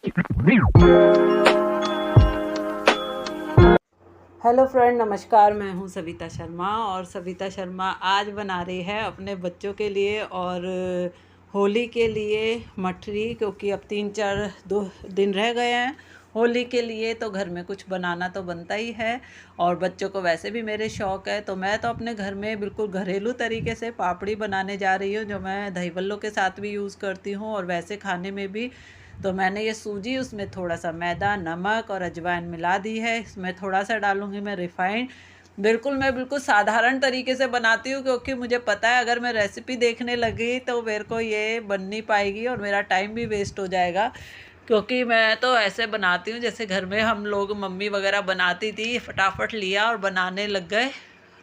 Hello friend, नमस्कार। मैं हूं सविता शर्मा और सविता शर्मा आज बना रही है अपने बच्चों के लिए और होली के लिए मठरी, क्योंकि अब 2 दिन रह गए हैं होली के लिए। तो घर में कुछ बनाना तो बनता ही है और बच्चों को वैसे भी मेरे शौक़ है। तो मैं तो अपने घर में बिल्कुल घरेलू तरीके से पापड़ी बनाने जा रही हूँ, जो मैं दही बल्लों के साथ भी यूज़ करती हूँ और वैसे खाने में भी। तो मैंने ये सूजी, उसमें थोड़ा सा मैदा, नमक और अजवाइन मिला दी है। इसमें थोड़ा सा डालूँगी मैं रिफ़ाइंड। मैं बिल्कुल साधारण तरीके से बनाती हूँ, क्योंकि मुझे पता है अगर मैं रेसिपी देखने लगी तो मेरे को ये बन नहीं पाएगी और मेरा टाइम भी वेस्ट हो जाएगा। क्योंकि मैं तो ऐसे बनाती हूँ जैसे घर में हम लोग, मम्मी वगैरह बनाती थी, फटाफट लिया और बनाने लग गए।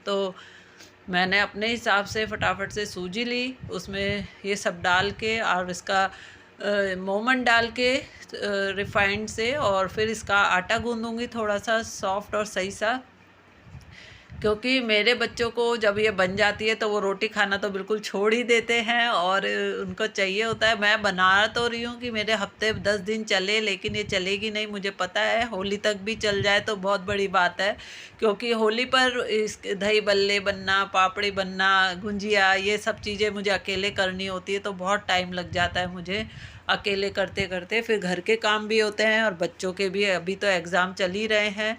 तो मैंने अपने हिसाब से फटाफट से सूजी ली, उसमें ये सब डाल के और इसका मोमन डाल के रिफाइंड से, और फिर इसका आटा गूंदूंगी थोड़ा सा सॉफ्ट और सही सा। क्योंकि मेरे बच्चों को जब ये बन जाती है तो वो रोटी खाना तो बिल्कुल छोड़ ही देते हैं और उनको चाहिए होता है। मैं बना तो रही हूँ कि मेरे हफ्ते 10 दिन चले, लेकिन ये चलेगी नहीं, मुझे पता है। होली तक भी चल जाए तो बहुत बड़ी बात है, क्योंकि होली पर इस दही बल्ले बनना, पापड़ी बनना, गुंजिया, ये सब चीज़ें मुझे अकेले करनी होती है, तो बहुत टाइम लग जाता है मुझे अकेले करते करते। फिर घर के काम भी होते हैं और बच्चों के भी। अभी तो एग्ज़ाम चल ही रहे हैं,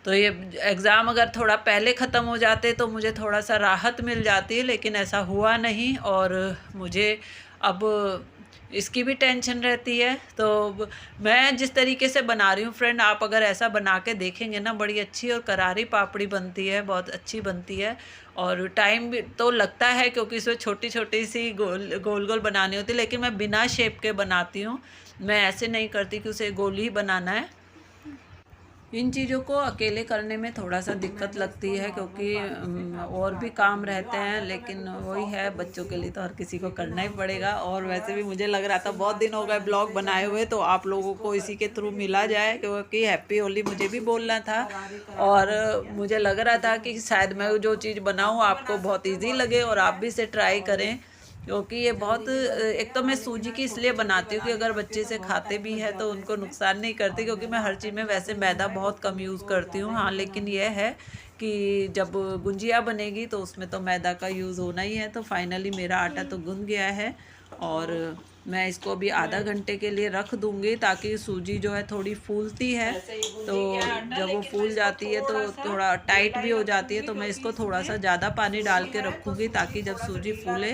तो ये एग्ज़ाम अगर थोड़ा पहले ख़त्म हो जाते तो मुझे थोड़ा सा राहत मिल जाती, लेकिन ऐसा हुआ नहीं और मुझे अब इसकी भी टेंशन रहती है। तो मैं जिस तरीके से बना रही हूँ फ्रेंड, आप अगर ऐसा बना के देखेंगे ना, बड़ी अच्छी और करारी पापड़ी बनती है, बहुत अच्छी बनती है। और टाइम भी तो लगता है, क्योंकि इसमें छोटी छोटी सी गोल गोल गोल बनानी होती है, लेकिन मैं बिना शेप के बनाती हूँ। मैं ऐसे नहीं करती कि उसे गोल ही बनाना है। इन चीज़ों को अकेले करने में थोड़ा सा दिक्कत लगती है, क्योंकि और भी काम रहते हैं, लेकिन वही है, बच्चों के लिए तो हर किसी को करना ही पड़ेगा। और वैसे भी मुझे लग रहा था बहुत दिन हो गए ब्लॉग बनाए हुए, तो आप लोगों को इसी के थ्रू मिला जाए, क्योंकि हैप्पी होली मुझे भी बोलना था। और मुझे लग रहा था कि शायद मैं जो चीज़ बनाऊँ आपको बहुत ईजी लगे और आप भी इसे ट्राई करें, क्योंकि ये बहुत एक तो मैं सूजी की इसलिए बनाती हूँ कि अगर बच्चे से खाते भी हैं तो उनको नुकसान नहीं करती, क्योंकि मैं हर चीज़ में वैसे मैदा बहुत कम यूज़ करती हूँ। हाँ, लेकिन ये है कि जब गुंजिया बनेगी तो उसमें तो मैदा का यूज़ होना ही है। तो फाइनली मेरा आटा तो गूंद गया है और मैं इसको अभी आधा घंटे के लिए रख दूँगी, ताकि सूजी जो है थोड़ी फूलती है। तो जब वो फूल जाती है तो थोड़ा टाइट भी हो जाती है, तो मैं इसको थोड़ा सा ज़्यादा पानी डाल के रखूँगी, ताकि जब सूजी फूले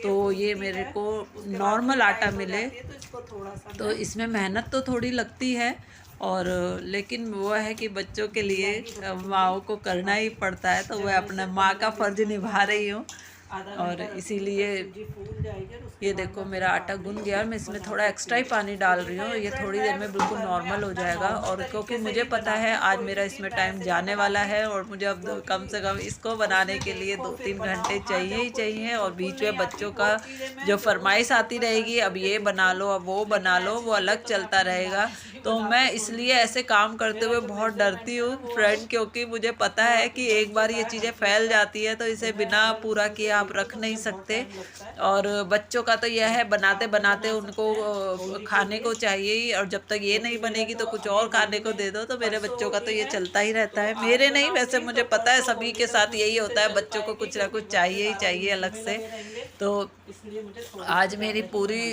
तो ये मेरे को नॉर्मल आटा मिले। तो इसमें मेहनत तो थोड़ी लगती है, और लेकिन वो है कि बच्चों के लिए माँओं को करना ही पड़ता है, तो मैं अपना माँ का फ़र्ज़ निभा रही हूँ। और इसीलिए ये देखो मेरा आटा गूंद गया और मैं इसमें थोड़ा एक्स्ट्रा ही पानी डाल रही हूँ। ये थोड़ी देर में बिल्कुल नॉर्मल हो जाएगा, और क्योंकि मुझे पता है आज मेरा इसमें टाइम जाने वाला है और मुझे अब कम से कम इसको बनाने के लिए 2-3 घंटे चाहिए ही चाहिए। और बीच में बच्चों का जो फरमाइश आती रहेगी, अब ये बना लो, अब वो बना लो, वो अलग चलता रहेगा। तो मैं इसलिए ऐसे काम करते हुए बहुत डरती हूँ फ्रेंड, क्योंकि मुझे पता है कि एक बार ये चीज़ें फैल जाती है तो इसे बिना पूरा किए आप रख नहीं सकते। और बच्चों का तो यह है, बनाते बनाते उनको खाने को चाहिए ही, और जब तक ये नहीं बनेगी तो कुछ और खाने को दे दो। तो मेरे बच्चों का तो ये चलता ही रहता है, मेरे नहीं, वैसे मुझे पता है सभी के साथ यही होता है, बच्चों को कुछ ना कुछ चाहिए ही चाहिए अलग से। तो आज मेरी पूरी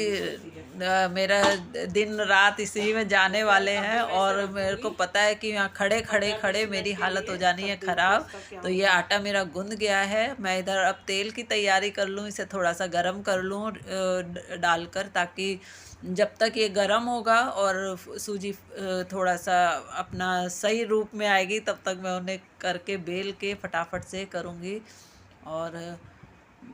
मेरा दिन रात इसी में जाने वाले हैं, और मेरे को पता है कि यहाँ खड़े खड़े खड़े मेरी हालत हो जानी है ख़राब। तो ये आटा मेरा गूंद गया है, मैं इधर अब तेल की तैयारी कर लूँ, इसे थोड़ा सा गरम कर लूँ डालकर, ताकि जब तक ये गरम होगा और सूजी थोड़ा सा अपना सही रूप में आएगी, तब तक मैं उन्हें करके बेल के फटाफट से करूँगी। और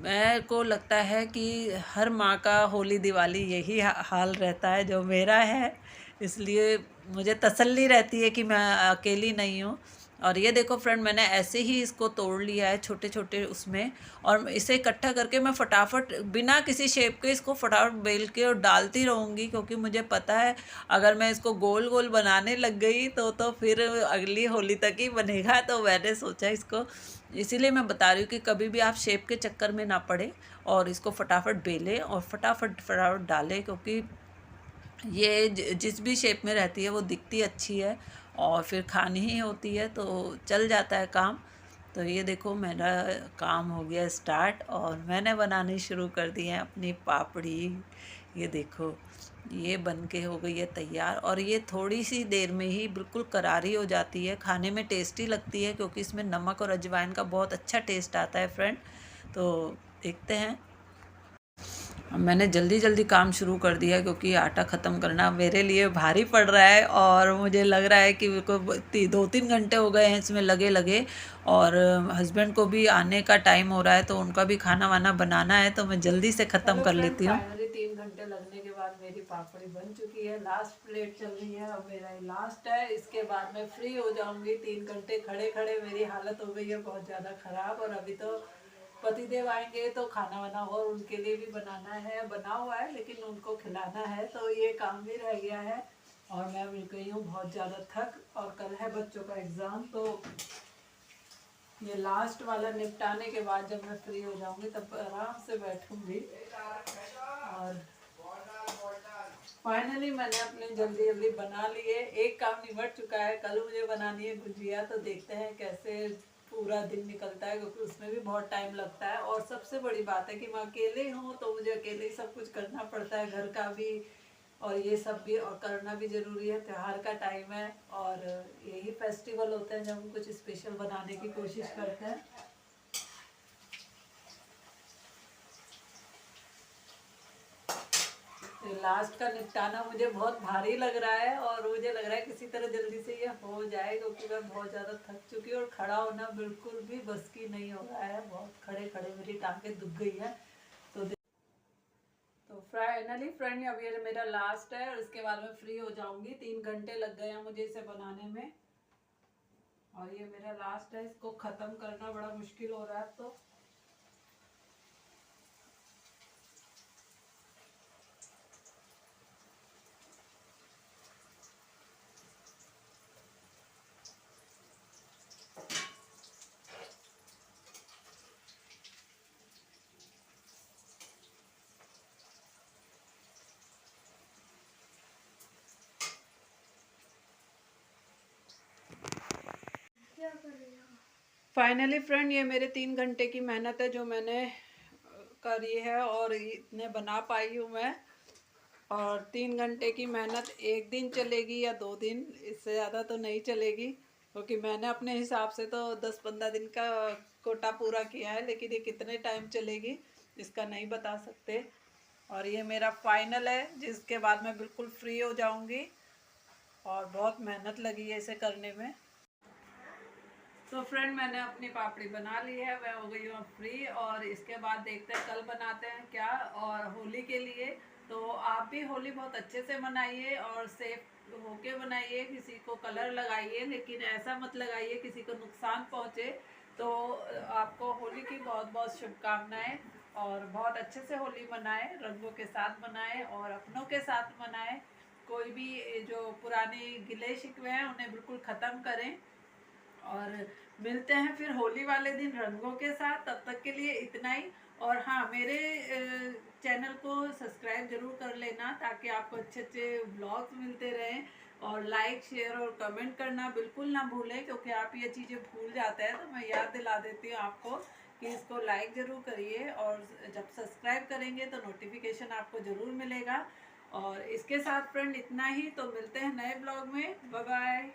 मेरे को लगता है कि हर माँ का होली दिवाली यही हाल रहता है जो मेरा है, इसलिए मुझे तसल्ली रहती है कि मैं अकेली नहीं हूँ। और ये देखो फ्रेंड, मैंने ऐसे ही इसको तोड़ लिया है छोटे छोटे उसमें, और इसे इकट्ठा करके मैं फटाफट बिना किसी शेप के इसको फटाफट बेल के और डालती रहूँगी, क्योंकि मुझे पता है अगर मैं इसको गोल गोल बनाने लग गई तो फिर अगली होली तक ही बनेगा। तो मैंने सोचा इसको, इसीलिए मैं बता रही हूँ कि कभी भी आप शेप के चक्कर में ना पड़े और इसको फटाफट बेलें और फटाफट फटाफट डालें, क्योंकि ये जिस भी शेप में रहती है वो दिखती अच्छी है और फिर खानी ही होती है तो चल जाता है काम। तो ये देखो मेरा काम हो गया स्टार्ट और मैंने बनानी शुरू कर दी है अपनी पापड़ी। ये देखो ये बन के हो गई है तैयार और ये थोड़ी सी देर में ही बिल्कुल करारी हो जाती है, खाने में टेस्टी लगती है क्योंकि इसमें नमक और अजवाइन का बहुत अच्छा टेस्ट आता है फ्रेंड। तो देखते हैं। अब मैंने जल्दी जल्दी काम शुरू कर दिया क्योंकि आटा ख़त्म करना मेरे लिए भारी पड़ रहा है और मुझे लग रहा है कि मेरे को 2-3 घंटे हो गए हैं इसमें लगे लगे और हस्बैंड को भी आने का टाइम हो रहा है तो उनका भी खाना वाना बनाना है तो मैं जल्दी से ख़त्म कर लेती हूँ। फाइनली 3 घंटे लगने के बाद मेरी पापड़ी बन चुकी है, लास्ट प्लेट चल रही है, अब मेरा लास्ट है, इसके बाद मैं फ्री हो जाऊंगी। 3 घंटे खड़े खड़े मेरी हालत हो गई है बहुत ज़्यादा ख़राब और अभी तो पतिदेव आएंगे तो खाना वाना और उनके लिए भी बनाना है, बना हुआ है लेकिन उनको खिलाना है तो ये काम भी रह गया है और मैं मिल गई हूँ बहुत ज़्यादा थक और कल है बच्चों का एग्ज़ाम तो ये लास्ट वाला निपटाने के बाद जब मैं फ्री हो जाऊंगी तब आराम से बैठूंगी। और फाइनली मैंने अपने जल्दी जल्दी बना लिए, एक काम निपट चुका है, कल मुझे बनानी है गुजिया तो देखते हैं कैसे पूरा दिन निकलता है क्योंकि उसमें भी बहुत टाइम लगता है और सबसे बड़ी बात है कि मैं अकेले हूँ तो मुझे अकेले ही सब कुछ करना पड़ता है, घर का भी और ये सब भी और करना भी ज़रूरी है। त्योहार का टाइम है और यही फेस्टिवल होते हैं जब हम कुछ स्पेशल बनाने की कोशिश करते हैं। लास्ट का निपटाना मुझे बहुत भारी लग रहा है और मुझे लग रहा है किसी तरह जल्दी से ये हो जाए क्योंकि मैं बहुत ज़्यादा थक चुकी हूँ और खड़ा होना बिल्कुल भी बस की नहीं हो रहा है, बहुत खड़े खड़े मेरी टांगें दुख गई है। तो फाइनली फ्रेंड अब ये मेरा लास्ट है और इसके बाद मैं फ्री हो जाऊंगी। 3 घंटे लग गए हैं मुझे इसे बनाने में और ये मेरा लास्ट है, इसको ख़त्म करना बड़ा मुश्किल हो रहा है। तो फाइनली फ्रेंड ये मेरे 3 घंटे की मेहनत है जो मैंने करी है और इतने बना पाई हूँ मैं। और 3 घंटे की मेहनत एक दिन चलेगी या 2 दिन, इससे ज़्यादा तो नहीं चलेगी क्योंकि मैंने अपने हिसाब से तो 10-15 दिन का कोटा पूरा किया है लेकिन ये कितने टाइम चलेगी इसका नहीं बता सकते। और ये मेरा फाइनल है जिसके बाद मैं बिल्कुल फ्री हो जाऊंगी और बहुत मेहनत लगी है इसे करने में। तो फ्रेंड मैंने अपनी पापड़ी बना ली है, मैं हो गई हूँ फ्री और इसके बाद देखते हैं कल बनाते हैं क्या। और होली के लिए तो आप भी होली बहुत अच्छे से मनाइए और सेफ होके बनाइए, किसी को कलर लगाइए लेकिन ऐसा मत लगाइए किसी को नुकसान पहुँचे। तो आपको होली की बहुत बहुत शुभकामनाएं और बहुत अच्छे से होली मनाएं, रंगों के साथ मनाएं और अपनों के साथ मनाएं। कोई भी जो पुराने गिले शिकवे हैं उन्हें बिल्कुल ख़त्म करें और मिलते हैं फिर होली वाले दिन रंगों के साथ। तब तक के लिए इतना ही। और हाँ, मेरे चैनल को सब्सक्राइब जरूर कर लेना ताकि आपको अच्छे अच्छे ब्लॉग्स मिलते रहें और लाइक शेयर और कमेंट करना बिल्कुल ना भूलें क्योंकि आप ये चीज़ें भूल जाते हैं तो मैं याद दिला देती हूँ आपको कि इसको लाइक ज़रूर करिए और जब सब्सक्राइब करेंगे तो नोटिफिकेशन आपको ज़रूर मिलेगा। और इसके साथ फ्रेंड इतना ही, तो मिलते हैं नए ब्लॉग में। Bye bye.